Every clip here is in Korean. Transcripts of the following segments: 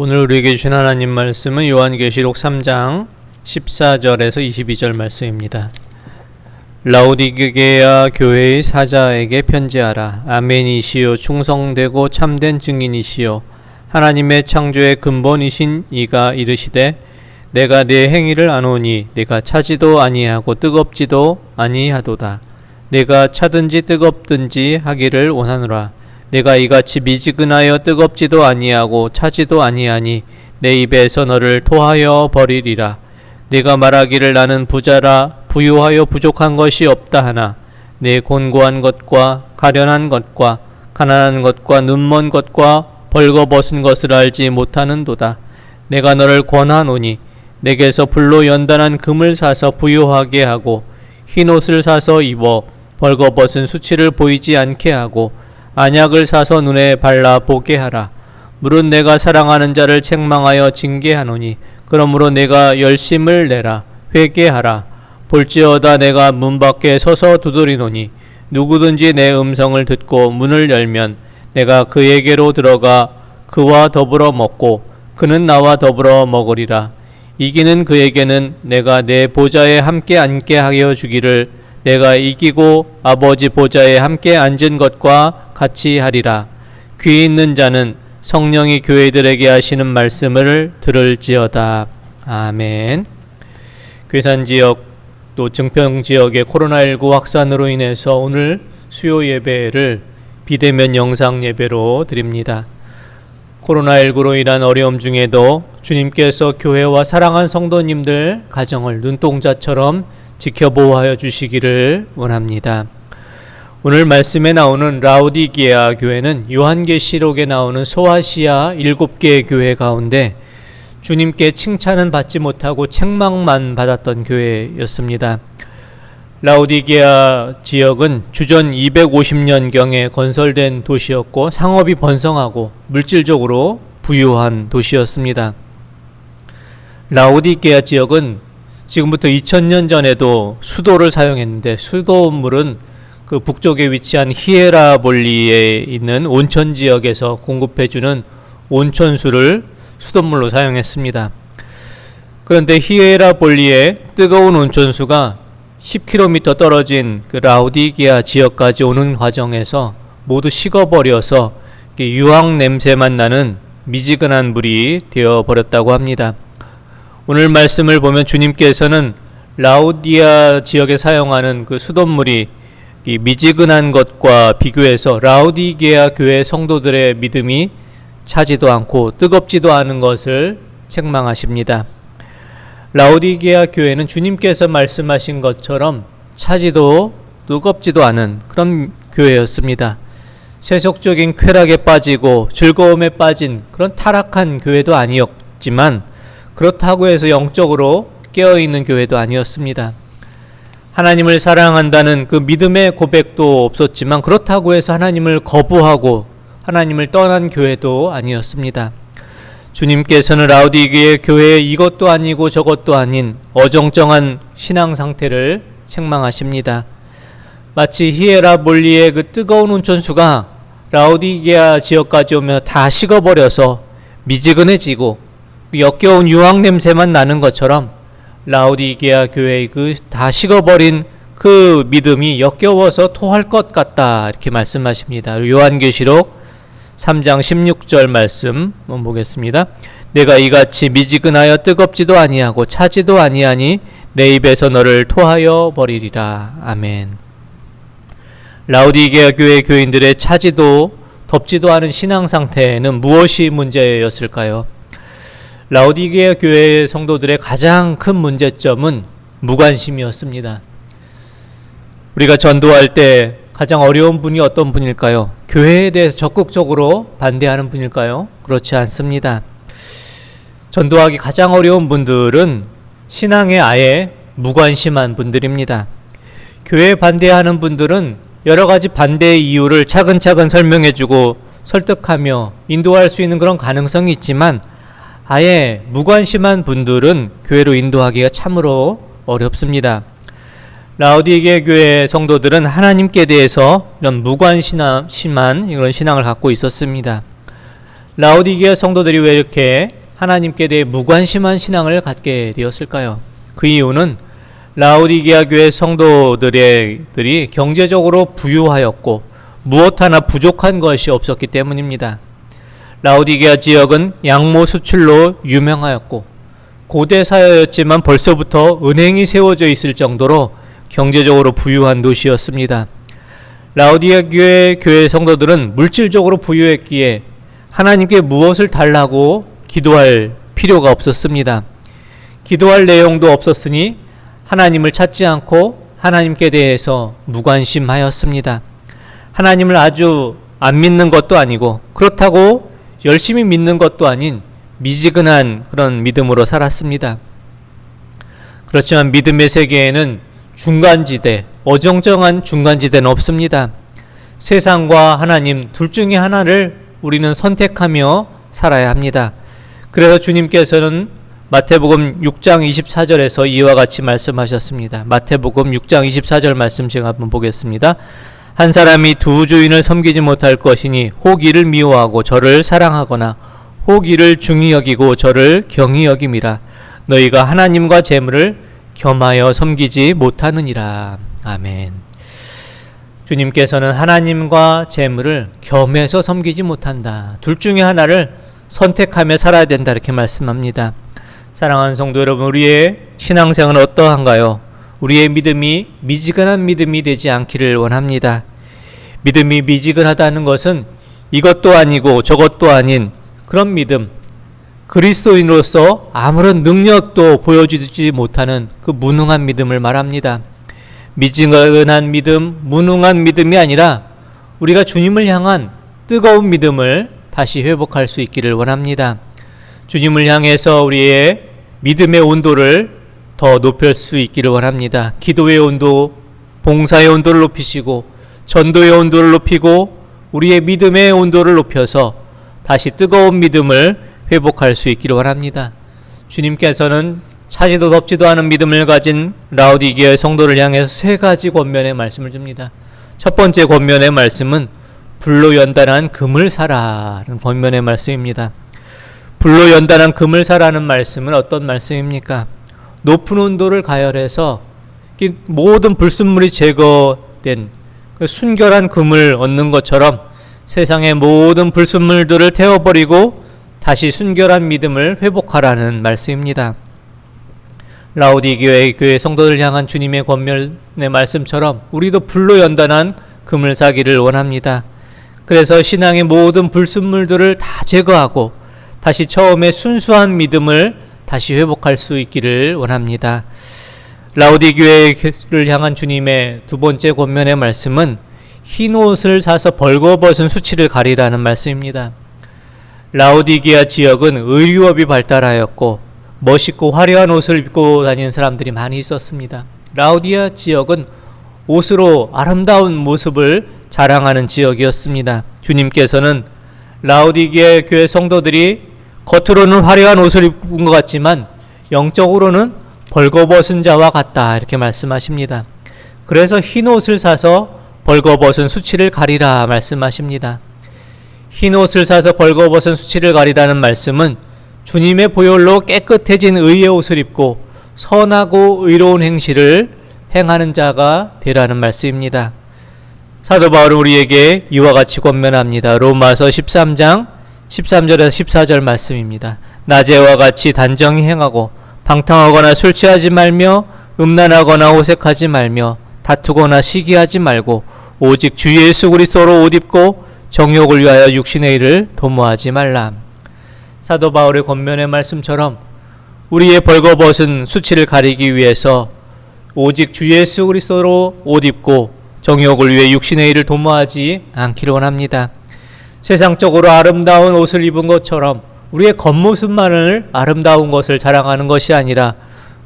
오늘 우리에게 주신 하나님 말씀은 요한계시록 3장 14절에서 22절 말씀입니다. 라오디게아 교회의 사자에게 편지하라. 아멘이시요 충성되고 참된 증인이시요 하나님의 창조의 근본이신 이가 이르시되 내가 네 행위를 아노니 네가 차지도 아니하고 뜨겁지도 아니하도다. 내가 차든지 뜨겁든지 하기를 원하노라. 내가 이같이 미지근하여 뜨겁지도 아니하고 차지도 아니하니 내 입에서 너를 토하여 버리리라. 내가 말하기를 나는 부자라 부유하여 부족한 것이 없다 하나 내 곤고한 것과 가련한 것과 가난한 것과 눈먼 것과 벌거벗은 것을 알지 못하는도다. 내가 너를 권하노니 내게서 불로 연단한 금을 사서 부유하게 하고 흰옷을 사서 입어 벌거벗은 수치를 보이지 않게 하고 안약을 사서 눈에 발라 보게 하라. 물은 내가 사랑하는 자를 책망하여 징계하노니 그러므로 내가 열심을 내라. 회개하라. 볼지어다 내가 문 밖에 서서 두드리노니 누구든지 내 음성을 듣고 문을 열면 내가 그에게로 들어가 그와 더불어 먹고 그는 나와 더불어 먹으리라. 이기는 그에게는 내가 내 보좌에 함께 앉게 하여 주기를 내가 이기고 아버지 보좌에 함께 앉은 것과 같이 하리라. 귀 있는 자는 성령이 교회들에게 하시는 말씀을 들을지어다. 아멘. 괴산지역 또 증평지역의 코로나19 확산으로 인해서 오늘 수요 예배를 비대면 영상 예배로 드립니다. 코로나19로 인한 어려움 중에도 주님께서 교회와 사랑한 성도님들 가정을 눈동자처럼 지켜보호하여 주시기를 원합니다. 오늘 말씀에 나오는 라오디게아 교회는 요한계시록에 나오는 소아시아 7개의 교회 가운데 주님께 칭찬은 받지 못하고 책망만 받았던 교회였습니다. 라오디게아 지역은 주전 250년경에 건설된 도시였고 상업이 번성하고 물질적으로 부유한 도시였습니다. 라오디게아 지역은 지금부터 2000년 전에도 수도를 사용했는데 수도물은 그 북쪽에 위치한 히에라볼리에 있는 온천 지역에서 공급해주는 온천수를 수돗물로 사용했습니다. 그런데 히에라볼리의 뜨거운 온천수가 10km 떨어진 그 라오디게아 지역까지 오는 과정에서 모두 식어버려서 유황 냄새만 나는 미지근한 물이 되어버렸다고 합니다. 오늘 말씀을 보면 주님께서는 라오디아 지역에 사용하는 그 수돗물이 이 미지근한 것과 비교해서 라오디게아 교회 성도들의 믿음이 차지도 않고 뜨겁지도 않은 것을 책망하십니다. 라오디게아 교회는 주님께서 말씀하신 것처럼 차지도 뜨겁지도 않은 그런 교회였습니다. 세속적인 쾌락에 빠지고 즐거움에 빠진 그런 타락한 교회도 아니었지만 그렇다고 해서 영적으로 깨어있는 교회도 아니었습니다. 하나님을 사랑한다는 그 믿음의 고백도 없었지만 그렇다고 해서 하나님을 거부하고 하나님을 떠난 교회도 아니었습니다. 주님께서는 라오디게아 교회에 이것도 아니고 저것도 아닌 어정쩡한 신앙 상태를 책망하십니다. 마치 히에라볼리의 그 뜨거운 온천수가 라오디게아 지역까지 오면 다 식어버려서 미지근해지고 역겨운 유황 냄새만 나는 것처럼 라오디게아 교회의 그 다 식어버린 그 믿음이 역겨워서 토할 것 같다 이렇게 말씀하십니다. 요한계시록 3장 16절 말씀 한번 보겠습니다. 내가 이같이 미지근하여 뜨겁지도 아니하고 차지도 아니하니 내 입에서 너를 토하여 버리리라. 아멘. 라오디게아 교회 교인들의 차지도 덥지도 않은 신앙 상태는 무엇이 문제였을까요? 라오디게아 교회 성도들의 가장 큰 문제점은 무관심이었습니다. 우리가 전도할 때 가장 어려운 분이 어떤 분일까요? 교회에 대해서 적극적으로 반대하는 분일까요? 그렇지 않습니다. 전도하기 가장 어려운 분들은 신앙에 아예 무관심한 분들입니다. 교회에 반대하는 분들은 여러 가지 반대의 이유를 차근차근 설명해주고 설득하며 인도할 수 있는 그런 가능성이 있지만 아예 무관심한 분들은 교회로 인도하기가 참으로 어렵습니다. 라오디게아 교회 성도들은 하나님께 대해서 이런 무관심한 이런 신앙을 갖고 있었습니다. 라오디게아 성도들이 왜 이렇게 하나님께 대해 무관심한 신앙을 갖게 되었을까요? 그 이유는 라오디게아 교회 성도들이 경제적으로 부유하였고 무엇 하나 부족한 것이 없었기 때문입니다. 라오디게아 지역은 양모 수출로 유명하였고 고대 사회였지만 벌써부터 은행이 세워져 있을 정도로 경제적으로 부유한 도시였습니다. 라오디게아 교회 성도들은 물질적으로 부유했기에 하나님께 무엇을 달라고 기도할 필요가 없었습니다. 기도할 내용도 없었으니 하나님을 찾지 않고 하나님께 대해서 무관심하였습니다. 하나님을 아주 안 믿는 것도 아니고 그렇다고 열심히 믿는 것도 아닌 미지근한 그런 믿음으로 살았습니다. 그렇지만 믿음의 세계에는 중간지대, 어정쩡한 중간지대는 없습니다. 세상과 하나님 둘 중에 하나를 우리는 선택하며 살아야 합니다. 그래서 주님께서는 마태복음 6장 24절에서 이와 같이 말씀하셨습니다. 마태복음 6장 24절 말씀 제가 한번 보겠습니다. 한 사람이 두 주인을 섬기지 못할 것이니 혹 이를 미워하고 저를 사랑하거나 혹 이를 중히 여기고 저를 경히 여김이라. 너희가 하나님과 재물을 겸하여 섬기지 못하느니라. 아멘. 주님께서는 하나님과 재물을 겸해서 섬기지 못한다. 둘 중에 하나를 선택하며 살아야 된다 이렇게 말씀합니다. 사랑하는 성도 여러분, 우리의 신앙생활은 어떠한가요? 우리의 믿음이 미지근한 믿음이 되지 않기를 원합니다. 믿음이 미지근하다는 것은 이것도 아니고 저것도 아닌 그런 믿음, 그리스도인으로서 아무런 능력도 보여주지 못하는 그 무능한 믿음을 말합니다. 미지근한 믿음, 무능한 믿음이 아니라 우리가 주님을 향한 뜨거운 믿음을 다시 회복할 수 있기를 원합니다. 주님을 향해서 우리의 믿음의 온도를 더 높일 수 있기를 원합니다. 기도의 온도, 봉사의 온도를 높이시고 전도의 온도를 높이고 우리의 믿음의 온도를 높여서 다시 뜨거운 믿음을 회복할 수 있기를 원합니다. 주님께서는 차지도 덥지도 않은 믿음을 가진 라오디게아의 성도를 향해서 세 가지 권면의 말씀을 줍니다. 첫 번째 권면의 말씀은 불로 연단한 금을 사라는 권면의 말씀입니다. 불로 연단한 금을 사라는 말씀은 어떤 말씀입니까? 높은 온도를 가열해서 모든 불순물이 제거된 순결한 금을 얻는 것처럼 세상의 모든 불순물들을 태워버리고 다시 순결한 믿음을 회복하라는 말씀입니다. 라오디게아 교회 성도들 향한 주님의 권면의 말씀처럼 우리도 불로 연단한 금을 사기를 원합니다. 그래서 신앙의 모든 불순물들을 다 제거하고 다시 처음에 순수한 믿음을 다시 회복할 수 있기를 원합니다. 라오디게아를 향한 주님의 두 번째 권면의 말씀은 흰 옷을 사서 벌거벗은 수치를 가리라는 말씀입니다. 라오디게아 지역은 의류업이 발달하였고 멋있고 화려한 옷을 입고 다니는 사람들이 많이 있었습니다. 라오디게아 지역은 옷으로 아름다운 모습을 자랑하는 지역이었습니다. 주님께서는 라오디게아 교회 성도들이 겉으로는 화려한 옷을 입은 것 같지만 영적으로는 벌거벗은 자와 같다 이렇게 말씀하십니다. 그래서 흰 옷을 사서 벌거벗은 수치를 가리라 말씀하십니다. 흰 옷을 사서 벌거벗은 수치를 가리라는 말씀은 주님의 보혈로 깨끗해진 의의 옷을 입고 선하고 의로운 행실을 행하는 자가 되라는 말씀입니다. 사도 바울은 우리에게 이와 같이 권면합니다. 로마서 13장 13절에서 14절 말씀입니다. 낮에와 같이 단정히 행하고 방탕하거나 술 취하지 말며 음란하거나 호색하지 말며 다투거나 시기하지 말고 오직 주 예수 그리스도로 옷 입고 정욕을 위하여 육신의 일을 도모하지 말라. 사도 바울의 권면의 말씀처럼 우리의 벌거벗은 수치를 가리기 위해서 오직 주 예수 그리스도로 옷 입고 정욕을 위해 육신의 일을 도모하지 않기를 원합니다. 세상적으로 아름다운 옷을 입은 것처럼 우리의 겉모습만을 아름다운 것을 자랑하는 것이 아니라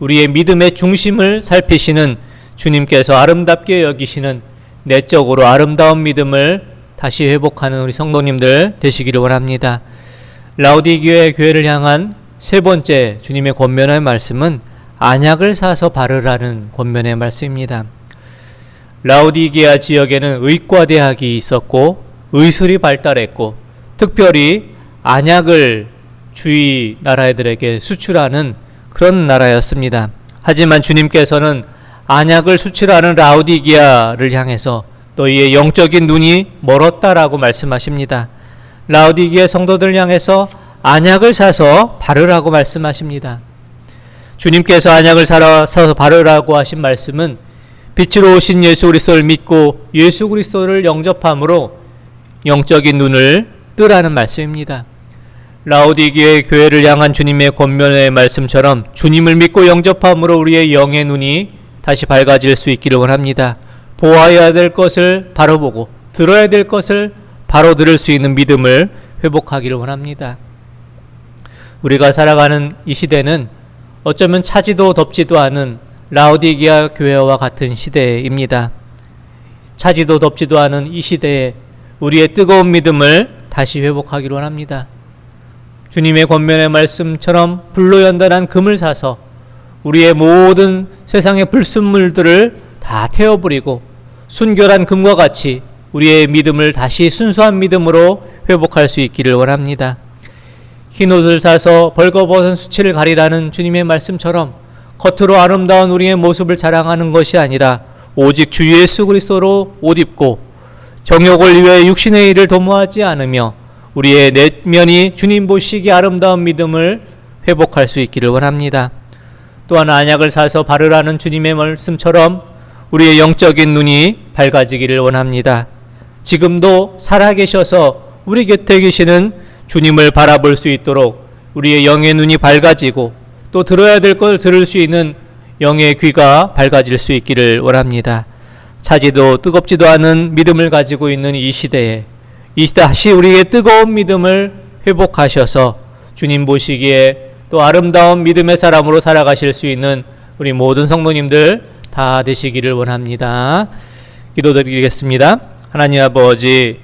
우리의 믿음의 중심을 살피시는 주님께서 아름답게 여기시는 내적으로 아름다운 믿음을 다시 회복하는 우리 성도님들 되시기를 원합니다. 라오디게아 교회를 향한 세 번째 주님의 권면의 말씀은 안약을 사서 바르라는 권면의 말씀입니다. 라오디게아 지역에는 의과대학이 있었고 의술이 발달했고 특별히 안약을 주위 나라들에게 수출하는 그런 나라였습니다. 하지만 주님께서는 안약을 수출하는 라오디게아를 향해서 너희의 영적인 눈이 멀었다라고 말씀하십니다. 라오디게아 성도들 향해서 안약을 사서 바르라고 말씀하십니다. 주님께서 안약을 사서 바르라고 하신 말씀은 빛으로 오신 예수 그리스도를 믿고 예수 그리스도를 영접함으로 영적인 눈을 뜨라는 말씀입니다. 라오디게아 교회를 향한 주님의 권면의 말씀처럼 주님을 믿고 영접함으로 우리의 영의 눈이 다시 밝아질 수 있기를 원합니다. 보아야 될 것을 바로 보고 들어야 될 것을 바로 들을 수 있는 믿음을 회복하기를 원합니다. 우리가 살아가는 이 시대는 어쩌면 차지도 덥지도 않은 라오디게아 교회와 같은 시대입니다. 차지도 덥지도 않은 이 시대에 우리의 뜨거운 믿음을 다시 회복하기를 원합니다. 주님의 권면의 말씀처럼 불로 연단한 금을 사서 우리의 모든 세상의 불순물들을 다 태워버리고 순결한 금과 같이 우리의 믿음을 다시 순수한 믿음으로 회복할 수 있기를 원합니다. 흰옷을 사서 벌거벗은 수치를 가리라는 주님의 말씀처럼 겉으로 아름다운 우리의 모습을 자랑하는 것이 아니라 오직 주 예수 그리스도로 옷 입고 정욕을 위해 육신의 일을 도모하지 않으며 우리의 내면이 주님 보시기에 아름다운 믿음을 회복할 수 있기를 원합니다. 또한 안약을 사서 바르라는 주님의 말씀처럼 우리의 영적인 눈이 밝아지기를 원합니다. 지금도 살아계셔서 우리 곁에 계시는 주님을 바라볼 수 있도록 우리의 영의 눈이 밝아지고 또 들어야 될 걸 들을 수 있는 영의 귀가 밝아질 수 있기를 원합니다. 차지도 뜨겁지도 않은 믿음을 가지고 있는 이 시대에 다시 우리의 뜨거운 믿음을 회복하셔서 주님 보시기에 또 아름다운 믿음의 사람으로 살아가실 수 있는 우리 모든 성도님들 다 되시기를 원합니다. 기도드리겠습니다. 하나님 아버지,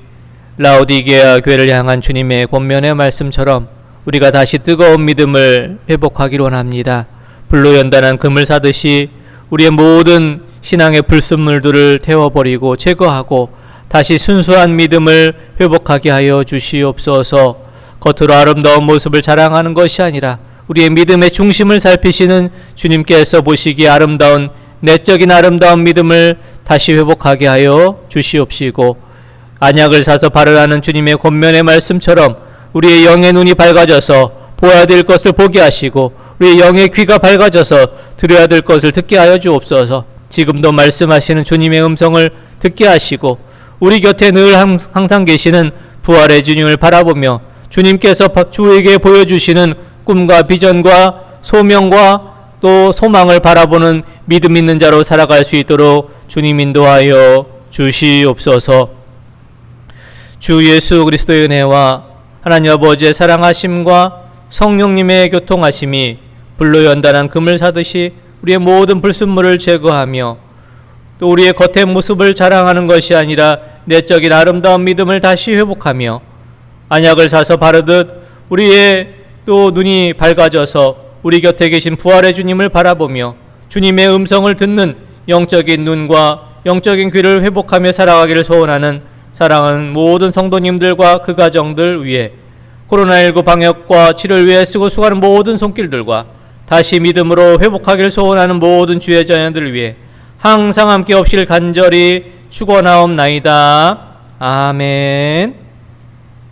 라오디게아 교회를 향한 주님의 권면의 말씀처럼 우리가 다시 뜨거운 믿음을 회복하기를 원합니다. 불로 연단한 금을 사듯이 우리의 모든 신앙의 불순물들을 태워버리고 제거하고 다시 순수한 믿음을 회복하게 하여 주시옵소서. 겉으로 아름다운 모습을 자랑하는 것이 아니라 우리의 믿음의 중심을 살피시는 주님께서 보시기에 아름다운 내적인 아름다운 믿음을 다시 회복하게 하여 주시옵시고, 안약을 사서 바르라는 주님의 권면의 말씀처럼 우리의 영의 눈이 밝아져서 보아야 될 것을 보게 하시고 우리의 영의 귀가 밝아져서 들어야 될 것을 듣게 하여 주옵소서. 지금도 말씀하시는 주님의 음성을 듣게 하시고 우리 곁에 늘 항상 계시는 부활의 주님을 바라보며 주님께서 주에게 보여주시는 꿈과 비전과 소명과 또 소망을 바라보는 믿음 있는 자로 살아갈 수 있도록 주님 인도하여 주시옵소서. 주 예수 그리스도의 은혜와 하나님 아버지의 사랑하심과 성령님의 교통하심이 불로 연단한 금을 사듯이 우리의 모든 불순물을 제거하며 또 우리의 겉의 모습을 자랑하는 것이 아니라 내적인 아름다운 믿음을 다시 회복하며 안약을 사서 바르듯 우리의 또 눈이 밝아져서 우리 곁에 계신 부활의 주님을 바라보며 주님의 음성을 듣는 영적인 눈과 영적인 귀를 회복하며 살아가기를 소원하는 사랑하는 모든 성도님들과 그 가정들 위해 코로나19 방역과 치료를 위해 쓰고 수고하는 모든 손길들과 다시 믿음으로 회복하기를 소원하는 모든 주의 자녀들을 위해 항상 함께 없이를 간절히 축원하옵나이다. 아멘.